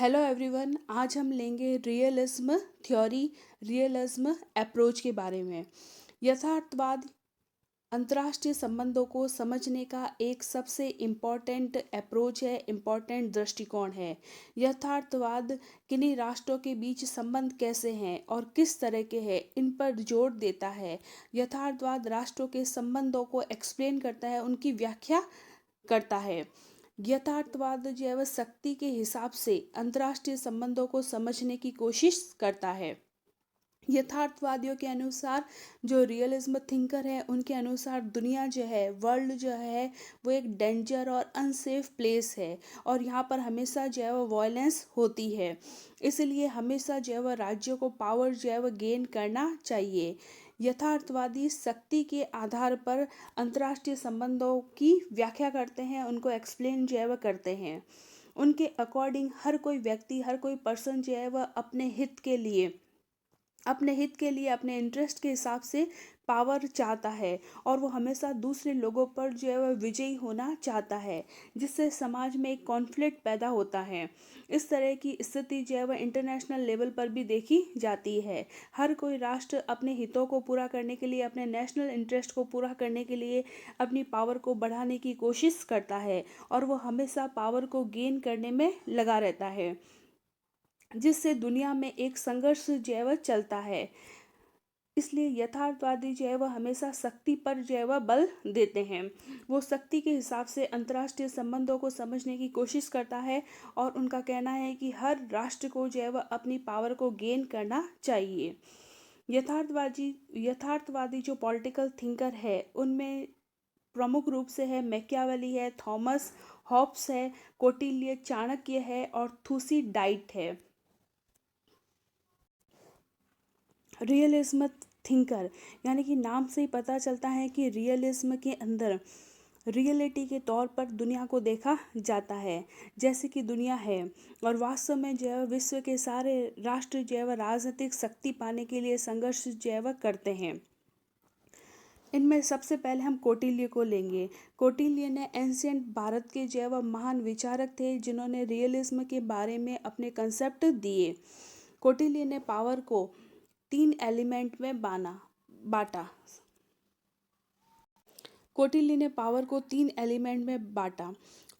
Hello everyone. आज हम लेंगे रियलिज्म थ्योरी, रियलिज्म अप्रोच के बारे में। यथार्थवाद अंतर्राष्ट्रीय संबंधों को समझने का एक सबसे इम्पॉर्टेंट अप्रोच है, इम्पॉर्टेंट दृष्टिकोण है। यथार्थवाद किन्हीं राष्ट्रों के बीच संबंध कैसे हैं और किस तरह के हैं, इन पर जोर देता है। यथार्थवाद राष्ट्रों के संबंधों को एक्सप्लेन करता है, उनकी व्याख्या करता है। यथार्थवाद जो है वह शक्ति के हिसाब से अंतर्राष्ट्रीय संबंधों को समझने की कोशिश करता है। यथार्थवादियों के अनुसार, जो रियलिज्म थिंकर है उनके अनुसार, दुनिया जो है, वर्ल्ड जो है, वो एक डेंजर और अनसेफ प्लेस है और यहाँ पर हमेशा जो है वो वायलेंस होती है। इसलिए हमेशा जो है वह राज्यों को पावर जो है वह गेन करना चाहिए। यथार्थवादी शक्ति के आधार पर अंतर्राष्ट्रीय संबंधों की व्याख्या करते हैं, उनको एक्सप्लेन जो है वह करते हैं। उनके अकॉर्डिंग हर कोई व्यक्ति, हर कोई पर्सन जो है वह अपने हित के लिए, अपने इंटरेस्ट के हिसाब से पावर चाहता है और वो हमेशा दूसरे लोगों पर जो है वह विजयी होना चाहता है, जिससे समाज में एक कॉन्फ्लिक्ट पैदा होता है। इस तरह की स्थिति जो है वह इंटरनेशनल लेवल पर भी देखी जाती है। हर कोई राष्ट्र अपने हितों को पूरा करने के लिए, अपने नेशनल इंटरेस्ट को पूरा करने के लिए अपनी पावर को बढ़ाने की कोशिश करता है और वो हमेशा पावर को गेन करने में लगा रहता है, जिससे दुनिया में एक संघर्ष जो है वह चलता है। इसलिए यथार्थवादी जो है वह हमेशा शक्ति पर जो है वह बल देते हैं। वो शक्ति के हिसाब से अंतर्राष्ट्रीय संबंधों को समझने की कोशिश करता है और उनका कहना है कि हर राष्ट्र को जो है वह अपनी पावर को गेन करना चाहिए। यथार्थवादी जो पॉलिटिकल थिंकर है उनमें प्रमुख रूप से है मैकियावेली है, थॉमस हॉब्स है, कौटिल्य चाणक्य है और थुसीडाइड है। रियलिज्म थिंकर, यानी कि नाम से ही पता चलता है कि रियलिज्म के अंदर रियलिटी के तौर पर दुनिया को देखा जाता है जैसे कि दुनिया है, और वास्तव में जो है विश्व के सारे राष्ट्र जो है वह राजनीतिक शक्ति पाने के लिए संघर्ष जो है वह करते हैं। इनमें सबसे पहले हम कौटिल्य को लेंगे। कौटिल्य ने एंशियंट भारत के जो है वह महान विचारक थे, जिन्होंने रियलिज्म के बारे में अपने कंसेप्ट दिए। कौटिल्य ने पावर को 3 एलिमेंट में बांटा। कौटिल्य ने पावर को 3 एलिमेंट में बांटा।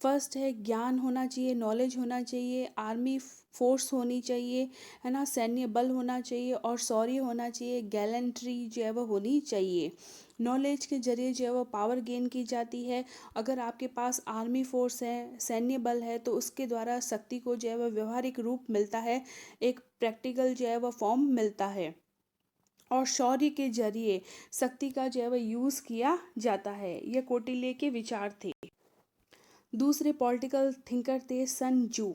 फर्स्ट है ज्ञान होना चाहिए, नॉलेज होना चाहिए, आर्मी फोर्स होनी चाहिए, है ना, सैन्य बल होना चाहिए और शौर्य होना चाहिए, गैलेंट्री जो है वह होनी चाहिए। नॉलेज के जरिए जो है वह पावर गेन की जाती है। अगर आपके पास आर्मी फोर्स है, सैन्य बल है, तो उसके द्वारा शक्ति को जो है वह व्यवहारिक रूप मिलता है, एक प्रैक्टिकल जो है वह फॉर्म मिलता है। और शौर्य के जरिए शक्ति का जो है वह यूज़ किया जाता है। ये कौटिल्य के विचार थे। दूसरे पॉलिटिकल थिंकर थे सन जू।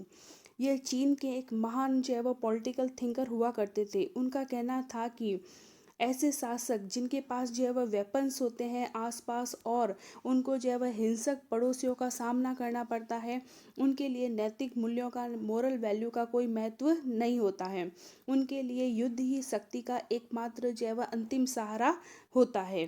ये चीन के एक महान जो है वह पॉलिटिकल थिंकर हुआ करते थे। उनका कहना था कि ऐसे शासक जिनके पास जो है वह वेपन्स होते हैं आसपास और उनको जो है वह हिंसक पड़ोसियों का सामना करना पड़ता है, उनके लिए नैतिक मूल्यों का, मोरल वैल्यू का कोई महत्व नहीं होता है। उनके लिए युद्ध ही शक्ति का एकमात्र जो है वह अंतिम सहारा होता है।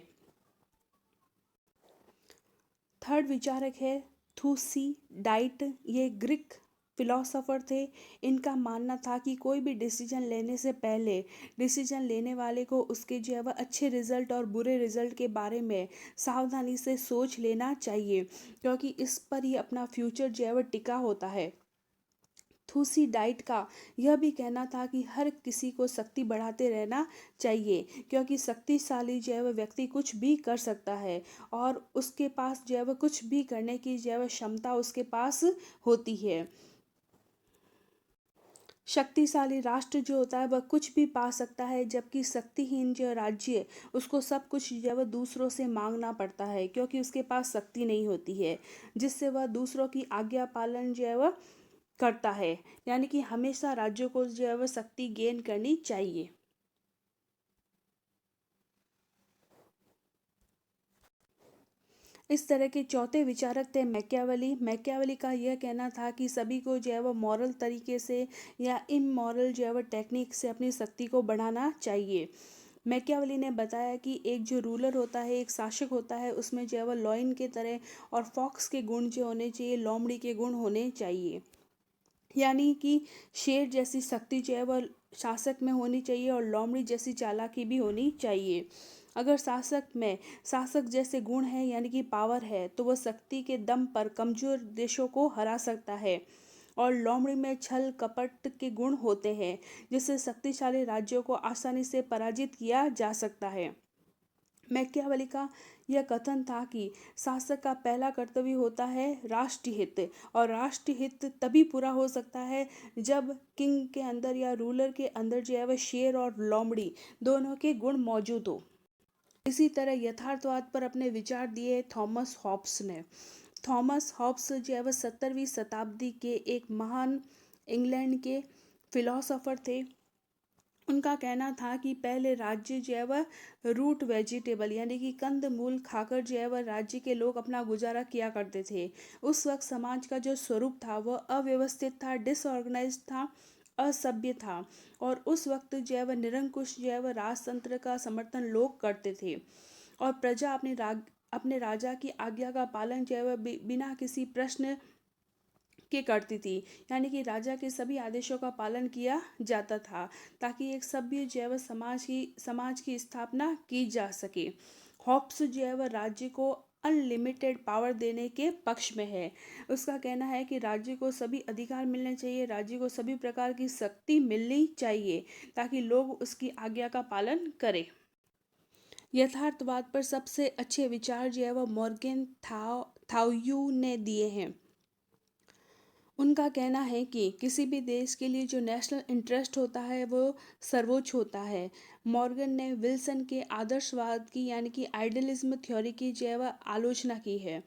थर्ड विचारक है थुसीडाइड। ये ग्रीक फिलोसोफर थे। इनका मानना था कि कोई भी डिसीजन लेने से पहले डिसीजन लेने वाले को उसके जो है वह अच्छे रिजल्ट और बुरे रिजल्ट के बारे में सावधानी से सोच लेना चाहिए, क्योंकि इस पर ही अपना फ्यूचर जो है वह टिका होता है। थुसीडाइड का यह भी कहना था कि हर किसी को शक्ति बढ़ाते रहना चाहिए, क्योंकि शक्तिशाली जो है वह व्यक्ति कुछ भी कर सकता है और उसके पास जो है वह कुछ भी करने की जो है वह क्षमता उसके पास होती है। शक्तिशाली राष्ट्र जो होता है वह कुछ भी पा सकता है, जबकि शक्तिहीन जो राज्य, उसको सब कुछ जो है वह दूसरों से मांगना पड़ता है, क्योंकि उसके पास शक्ति नहीं होती है, जिससे वह दूसरों की आज्ञा पालन जो है वह करता है। यानी कि हमेशा राज्यों को जो है वह शक्ति गेन करनी चाहिए। इस तरह के चौथे विचारक थे मैकियावेली। मैकियावेली का यह कहना था कि सभी को जो है वह मॉरल तरीके से या इमोरल जो है वह टेक्निक से अपनी शक्ति को बढ़ाना चाहिए। मैकियावेली ने बताया कि एक जो रूलर होता है, एक शासक होता है, उसमें जो है वह लॉयन के तरह और फॉक्स के गुण जो होने चाहिए, लोमड़ी के गुण होने चाहिए। यानी कि शेर जैसी शक्ति जो है वह शासक में होनी चाहिए और लोमड़ी जैसी चालाकी भी होनी चाहिए। अगर शासक जैसे गुण है यानी कि पावर है तो वह शक्ति के दम पर कमजोर देशों को हरा सकता है। और लोमड़ी में छल कपट के गुण होते हैं जिससे शक्तिशाली राज्यों को आसानी से पराजित किया जा सकता है। मैकियावेली का यह कथन था कि शासक का पहला कर्तव्य होता है राष्ट्रहित, और राष्ट्रहित तभी पूरा हो सकता है जब किंग के अंदर या रूलर के अंदर जो है वह शेर और लोमड़ी दोनों के गुण मौजूद हो। इसी तरह यथार्थवाद पर अपने विचार दिए थॉमस हॉब्स ने। थॉमस हॉब्स जो है वह 17वीं शताब्दी के एक महान इंग्लैंड के फिलोसोफर थे। उनका कहना था कि पहले राज्य जो है वह रूट वेजिटेबल यानी कि कंद मूल खाकर जो है वह राज्य के लोग अपना गुजारा किया करते थे। उस वक्त समाज का जो स्वरूप था वह अव्यवस्थित था, डिसऑर्गेनाइज्ड था, असभ्य था। और उस वक्त जो है वह निरंकुश जो है वह राजतंत्र का समर्थन लोग करते थे और प्रजा अपने राजा की आज्ञा का पालन जो है वह बिना किसी प्रश्न के करती थी। यानी कि राजा के सभी आदेशों का पालन किया जाता था ताकि एक सभ्य जैव समाज की स्थापना की जा सके। हॉब्स जो है वह राज्य को अनलिमिटेड पावर देने के पक्ष में है। उसका कहना है कि राज्य को सभी अधिकार मिलने चाहिए, राज्य को सभी प्रकार की शक्ति मिलनी चाहिए ताकि लोग उसकी आज्ञा का पालन करें। यथार्थवाद पर सबसे अच्छे विचार जो है वह मॉर्गन थाउयू ने दिए हैं। उनका कहना है कि किसी भी देश के लिए जो नेशनल इंटरेस्ट होता है वो सर्वोच्च होता है। मॉर्गन ने विल्सन के आदर्शवाद की यानी कि आइडियलिज्म थ्योरी की जो है वह आलोचना की है।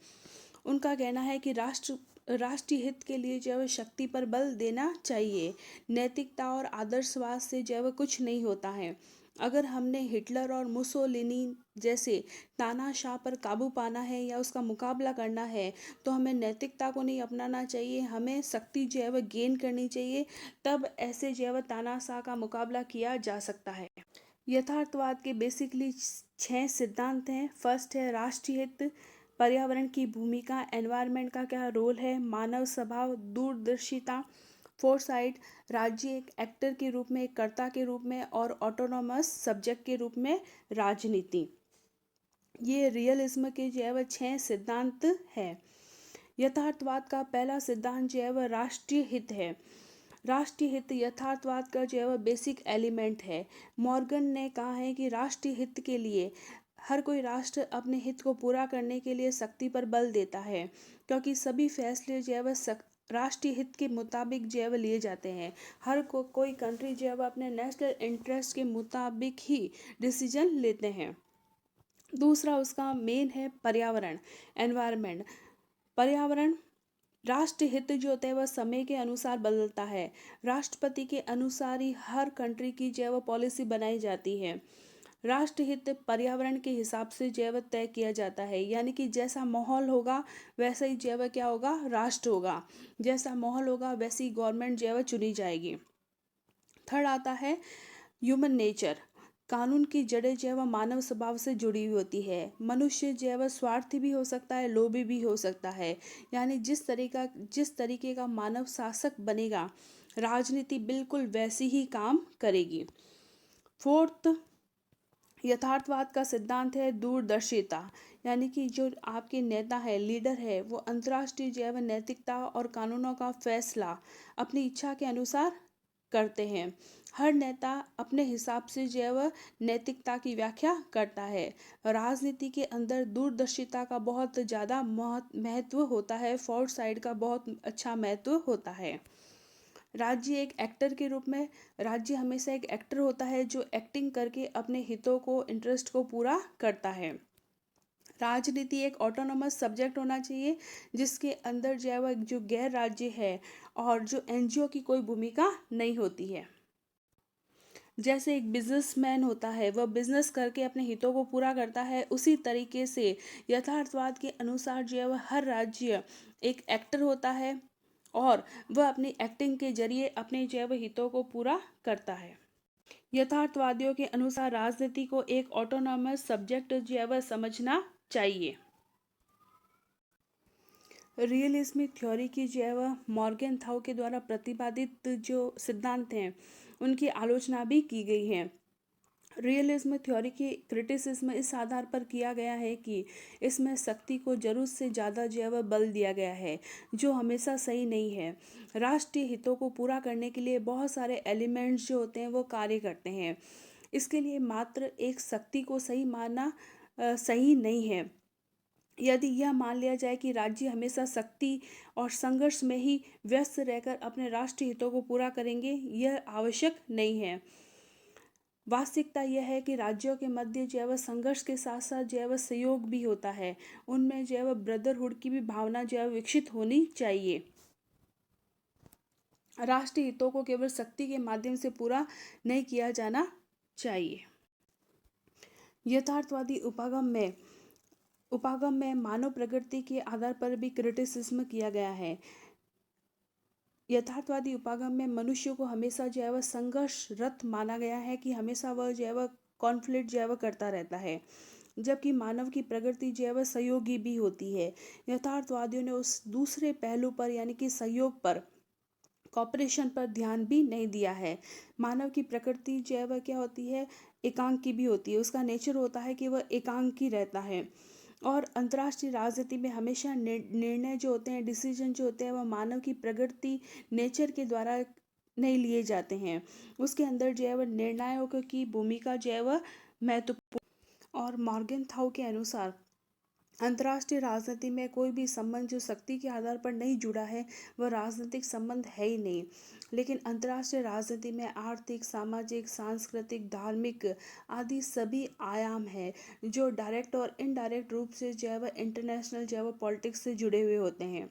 उनका कहना है कि राष्ट्रीय हित के लिए जो है शक्ति पर बल देना चाहिए। नैतिकता और आदर्शवाद से जो है वह कुछ नहीं होता है। अगर हमने हिटलर और मुसोलिनी जैसे तानाशाह पर काबू पाना है या उसका मुकाबला करना है तो हमें नैतिकता को नहीं अपनाना चाहिए, हमें शक्ति जो है वह गेन करनी चाहिए। तब ऐसे जो है वह तानाशाह का मुकाबला किया जा सकता है। यथार्थवाद के बेसिकली 6 सिद्धांत हैं। फर्स्ट है राष्ट्रीय हित, पर्यावरण की भूमिका, एनवायरनमेंट का क्या रोल है, मानव स्वभाव, दूरदर्शिता, फोरसाइट, राज्य एक एक्टर के रूप में, एक कर्ता के रूप में, और ऑटोनॉमस सब्जेक्ट के रूप में राजनीति। ये रियलिज्म के जो है वह 6 सिद्धांत है। यथार्थवाद का पहला सिद्धांत जो है वह राष्ट्रीय हित है। राष्ट्रीय हित यथार्थवाद का जो है वह बेसिक एलिमेंट है। मॉर्गन ने कहा है कि राष्ट्रीय हित के लिए हर कोई राष्ट्र अपने हित को पूरा करने के लिए शक्ति पर बल देता है क्योंकि सभी फैसले जो है वह राष्ट्रीय हित के मुताबिक जो है वह लिए जाते हैं। कोई कंट्री जो है वह अपने नेशनल इंटरेस्ट के मुताबिक ही डिसीजन लेते हैं। दूसरा उसका मेन है पर्यावरण, एनवायरनमेंट। पर्यावरण राष्ट्र हित जो होता है वह समय के अनुसार बदलता है। राष्ट्रपति के अनुसार ही हर कंट्री की जो है वह पॉलिसी बनाई जाती है। राष्ट्र हित पर्यावरण के हिसाब से जो है वह तय किया जाता है, यानी कि जैसा माहौल होगा वैसा ही जो है वह क्या होगा, राष्ट्र होगा। जैसा माहौल होगा वैसी गवर्नमेंट जो है वह चुनी जाएगी। थर्ड आता है ह्यूमन नेचर। कानून की जड़ें जो है वह मानव स्वभाव से जुड़ी हुई होती है। मनुष्य जो है वह स्वार्थी भी हो सकता है, लोभी भी हो सकता है। यानी जिस तरीके का मानव शासक बनेगा राजनीति बिल्कुल वैसी ही काम करेगी। फोर्थ यथार्थवाद का सिद्धांत है दूरदर्शिता, यानी कि जो आपके नेता है, लीडर है, वो अंतर्राष्ट्रीय जैव नैतिकता और कानूनों का फैसला अपनी इच्छा के अनुसार करते हैं। हर नेता अपने हिसाब से जो है वह नैतिकता की व्याख्या करता है। राजनीति के अंदर दूरदर्शिता का बहुत ज़्यादा महत्व होता है, फोर्थ साइड का बहुत अच्छा महत्व होता है। राज्य हमेशा एक एक्टर होता है जो एक्टिंग करके अपने हितों को, इंटरेस्ट को पूरा करता है। राजनीति एक ऑटोनोमस सब्जेक्ट होना चाहिए जिसके अंदर जो है वह जो गैर राज्य है और जो एनजीओ की कोई भूमिका नहीं होती है। जैसे एक बिजनेसमैन होता है वह बिजनेस करके अपने हितों को पूरा करता है, उसी तरीके से यथार्थवाद के अनुसार जो है वह हर राज्य एक एक्टर होता है और वह अपनी एक्टिंग के जरिए अपने जो है वह हितों को पूरा करता है। यथार्थवादियों के अनुसार राजनीति को एक ऑटोनॉमस सब्जेक्ट जो है वह समझना चाहिए। रियलिस्मिक थ्योरी की जो है वह मॉर्गेनथाउ के द्वारा प्रतिपादित जो सिद्धांत हैं उनकी आलोचना भी की गई है। रियलिज्म थ्योरी की क्रिटिसिज्म इस आधार पर किया गया है कि इसमें शक्ति को जरूरत से ज़्यादा जो है वह बल दिया गया है, जो हमेशा सही नहीं है। राष्ट्रीय हितों को पूरा करने के लिए बहुत सारे एलिमेंट्स जो होते हैं वो कार्य करते हैं। इसके लिए मात्र एक शक्ति को सही मानना सही नहीं है। यदि यह मान लिया जाए कि राज्य हमेशा शक्ति और संघर्ष में ही व्यस्त रहकर अपने राष्ट्रीय हितों को पूरा करेंगे, यह आवश्यक नहीं है। वास्तविकता यह है कि राज्यों के मध्य जो है वह संघर्ष के साथ साथ जो है वह सहयोग भी होता है। उनमें जो है वह ब्रदरहुड की भी भावना जो है विकसित होनी चाहिए। राष्ट्रीय हितों को केवल शक्ति के माध्यम से पूरा नहीं किया जाना चाहिए। यथार्थवादी उपागम में मानव प्रकृति के आधार पर भी क्रिटिसिज्म किया गया है। यथार्थवादी उपागम में मनुष्य को हमेशा जो है वह संघर्षरत माना गया है कि हमेशा वह जो है वह कॉन्फ्लिक्ट जो है वह करता रहता है, जबकि मानव की प्रकृति जो है वह सहयोगी भी होती है। यथार्थवादियों ने उस दूसरे पहलू पर यानी कि सहयोग पर, कॉपरेशन पर ध्यान भी नहीं दिया है। मानव की प्रकृति जो है वह क्या होती है, एकांकी भी होती है। उसका नेचर होता है कि वह एकांकी रहता है। और अंतर्राष्ट्रीय राजनीति में हमेशा निर्णय जो होते हैं, डिसीजन जो होते हैं, वह मानव की प्रकृति, नेचर के द्वारा नहीं लिए जाते हैं। उसके अंदर जो है वह निर्णायक की भूमिका जो है वह महत्वपूर्ण। और मॉर्गेनथाउ के अनुसार अंतर्राष्ट्रीय राजनीति में कोई भी संबंध जो शक्ति के आधार पर नहीं जुड़ा है वह राजनीतिक संबंध है ही नहीं। लेकिन अंतर्राष्ट्रीय राजनीति में आर्थिक, सामाजिक, सांस्कृतिक, धार्मिक आदि सभी आयाम हैं जो डायरेक्ट और इनडायरेक्ट रूप से जो है वह इंटरनेशनल जो है वह पॉलिटिक्स से जुड़े हुए होते हैं।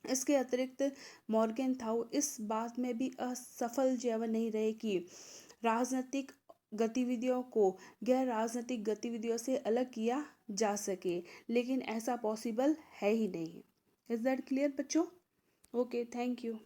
इसके अतिरिक्त मॉर्गेनथाउ इस बात में भी असफल जो है वह नहीं रहे कि राजनीतिक गतिविधियों को गैर राजनीतिक गतिविधियों से अलग किया जा सके, लेकिन ऐसा पॉसिबल है ही नहीं। इज दैट क्लियर बच्चों? Okay, thank you.